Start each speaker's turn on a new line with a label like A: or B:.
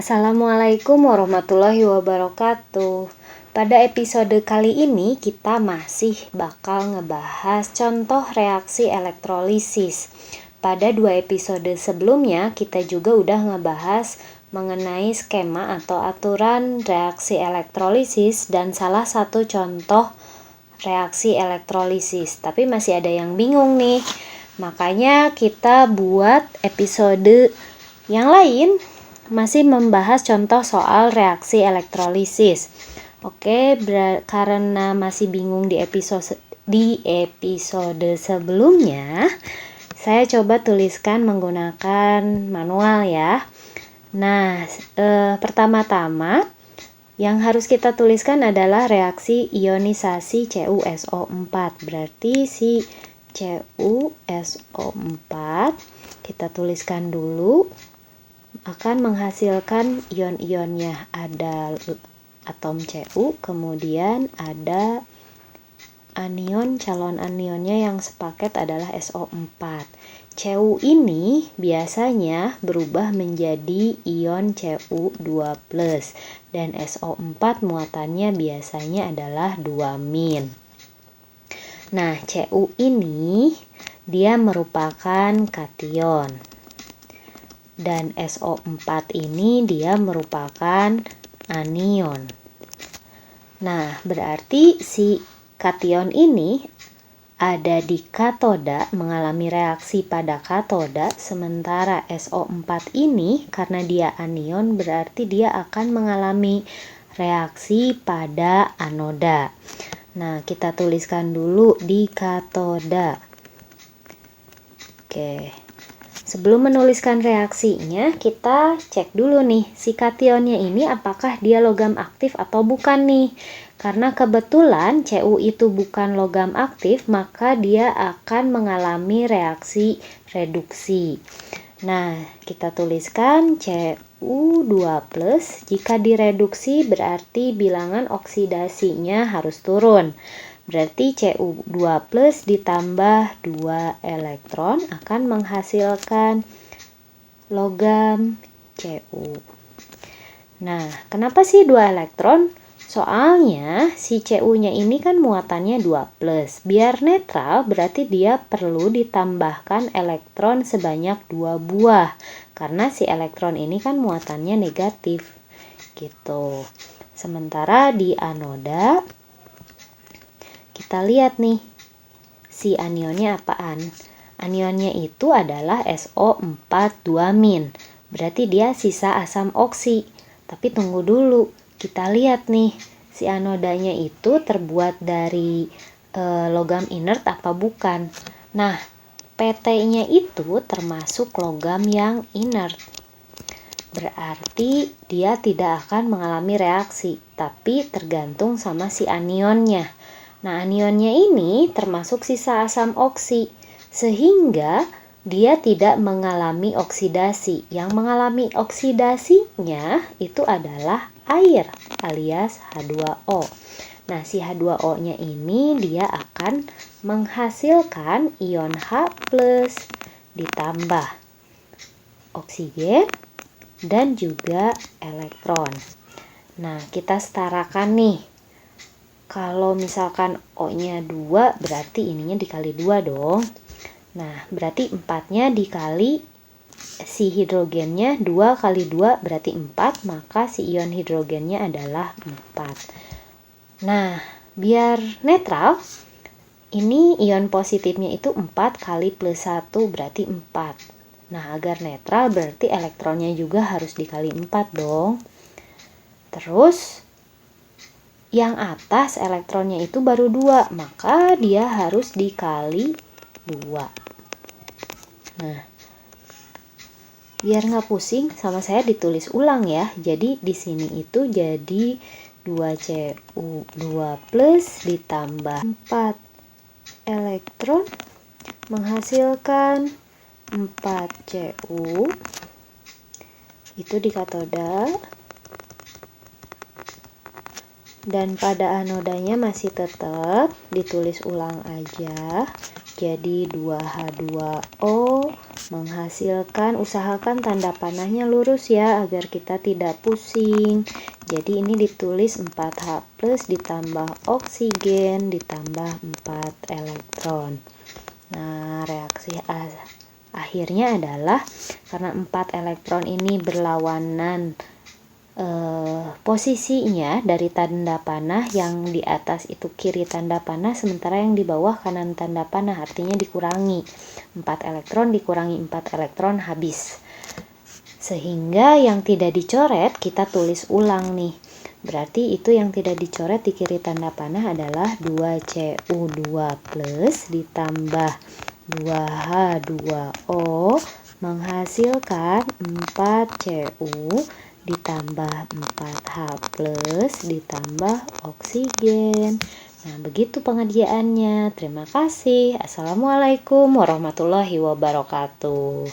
A: Assalamualaikum warahmatullahi wabarakatuh. Pada episode kali ini kita masih bakal ngebahas contoh reaksi elektrolisis. Pada 2 episode sebelumnya kita juga udah ngebahas mengenai skema atau aturan reaksi elektrolisis dan salah satu contoh reaksi elektrolisis. Tapi masih ada yang bingung nih. Makanya kita buat episode yang lain masih membahas contoh soal reaksi elektrolisis. Oke, karena masih bingung di episode sebelumnya, saya coba tuliskan menggunakan manual ya. Nah, pertama-tama yang harus kita tuliskan adalah reaksi ionisasi CuSO4. Berarti si CuSO4 kita tuliskan dulu akan menghasilkan ion-ionnya. Ada atom Cu, kemudian ada anion, calon anionnya yang sepaket adalah SO4. Cu ini biasanya berubah menjadi ion Cu2+, dan SO4 muatannya biasanya adalah 2-. Nah, Cu ini dia merupakan kation. Dan SO4 ini dia merupakan anion. Nah, berarti si kation ini ada di katoda, mengalami reaksi pada katoda, sementara SO4 ini karena dia anion berarti dia akan mengalami reaksi pada anoda. Nah, kita tuliskan dulu di katoda. Oke. Sebelum menuliskan reaksinya, kita cek dulu nih, si kationnya ini apakah dia logam aktif atau bukan nih. Karena kebetulan Cu itu bukan logam aktif, maka dia akan mengalami reaksi reduksi. Nah, kita tuliskan Cu2+, jika direduksi berarti bilangan oksidasinya harus turun. Berarti Cu2+ ditambah 2 elektron akan menghasilkan logam Cu. Nah, kenapa sih 2 elektron? Soalnya si Cu-nya ini kan muatannya 2+. Biar netral berarti dia perlu ditambahkan elektron sebanyak 2 buah. Karena si elektron ini kan muatannya negatif. Gitu. Sementara di anoda kita lihat nih, si anionnya apaan? Anionnya itu adalah SO4 2-. Berarti dia sisa asam oksi. Tapi tunggu dulu, kita lihat nih, si anodanya itu terbuat dari logam inert apa bukan? Nah, PT-nya itu termasuk logam yang inert. Berarti dia tidak akan mengalami reaksi, tapi tergantung sama si anionnya. Nah, anionnya ini termasuk sisa asam oksi, sehingga dia tidak mengalami oksidasi. Yang mengalami oksidasinya itu adalah air alias H2O. Nah, si H2O-nya ini dia akan menghasilkan ion H+ ditambah oksigen dan juga elektron. Nah, kita setarakan nih. Kalau misalkan O-nya 2, berarti ininya dikali 2 dong. Nah, berarti 4-nya dikali si hidrogennya, 2 kali 2 berarti 4, maka si ion hidrogennya adalah 4. Nah, biar netral, ini ion positifnya itu 4 kali plus 1 berarti 4. Nah, agar netral berarti elektronnya juga harus dikali 4 dong. Terus yang atas elektronnya itu baru 2, maka dia harus dikali 2. Nah, biar nggak pusing, sama saya ditulis ulang ya. Jadi di sini itu jadi 2Cu2+ ditambah 4 elektron menghasilkan 4Cu. Itu di katoda. Dan pada anodanya masih tetap ditulis ulang aja. Jadi 2H2O menghasilkan, usahakan tanda panahnya lurus ya agar kita tidak pusing. Jadi ini ditulis 4H+ ditambah oksigen ditambah 4 elektron. Nah, reaksi akhirnya adalah karena 4 elektron ini berlawanan posisinya dari tanda panah, yang di atas itu kiri tanda panah, sementara yang di bawah kanan tanda panah, artinya dikurangi 4 elektron dikurangi 4 elektron habis. Sehingga yang tidak dicoret kita tulis ulang nih. Berarti itu yang tidak dicoret di kiri tanda panah adalah 2Cu2+ ditambah 2H2O menghasilkan 4Cu ditambah 4H+ ditambah oksigen. Nah, begitu pengerjaannya. Terima kasih. Assalamualaikum warahmatullahi wabarakatuh.